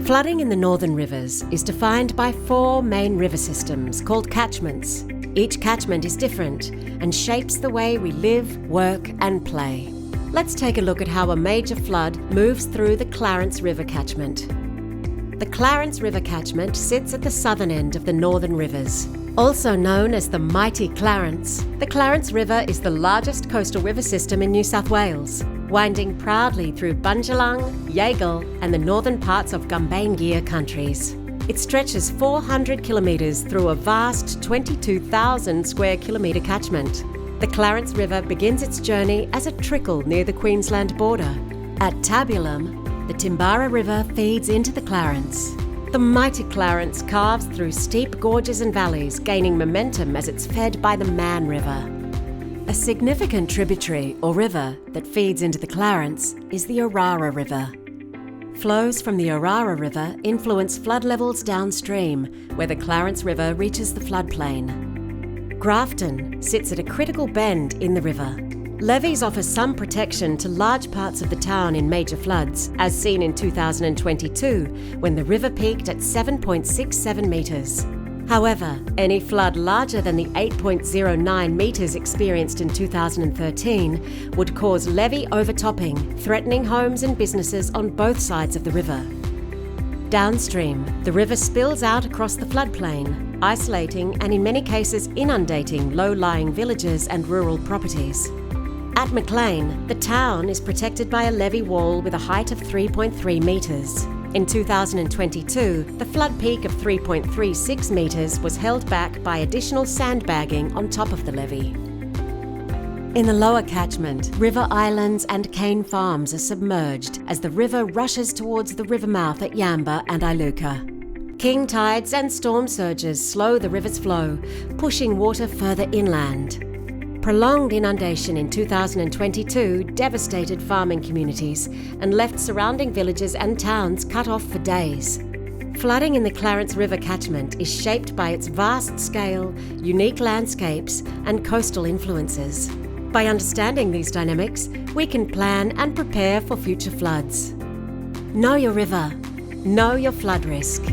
Flooding in the northern rivers is defined by 4 main river systems called catchments. Each catchment is different and shapes the way we live, work and play. Let's take a look at how a major flood moves through the Clarence River catchment. The Clarence River catchment sits at the southern end of the northern rivers. Also known as the mighty Clarence, the Clarence River is the largest coastal river system in New South Wales, winding proudly through Bundjalung, Yagle and the northern parts of Gumbaynggirr countries. It stretches 400 kilometres through a vast 22,000 square kilometre catchment. The Clarence River begins its journey as a trickle near the Queensland border. At Tabulum, the Timbara River feeds into the Clarence. The mighty Clarence carves through steep gorges and valleys, gaining momentum as it's fed by the Man River. A significant tributary or river that feeds into the Clarence is the Orara River. Flows from the Orara River influence flood levels downstream, where the Clarence River reaches the floodplain. Grafton sits at a critical bend in the river. Levees offer some protection to large parts of the town in major floods, as seen in 2022, when the river peaked at 7.67 metres. However, any flood larger than the 8.09 metres experienced in 2013 would cause levee overtopping, threatening homes and businesses on both sides of the river. Downstream, the river spills out across the floodplain, isolating and in many cases inundating low-lying villages and rural properties. At Maclean, the town is protected by a levee wall with a height of 3.3 metres. In 2022, the flood peak of 3.36 metres was held back by additional sandbagging on top of the levee. In the lower catchment, river islands and cane farms are submerged as the river rushes towards the river mouth at Yamba and Iluka. King tides and storm surges slow the river's flow, pushing water further inland. Prolonged inundation in 2022 devastated farming communities and left surrounding villages and towns cut off for days. Flooding in the Clarence River catchment is shaped by its vast scale, unique landscapes and coastal influences. By understanding these dynamics, we can plan and prepare for future floods. Know your river. Know your flood risk.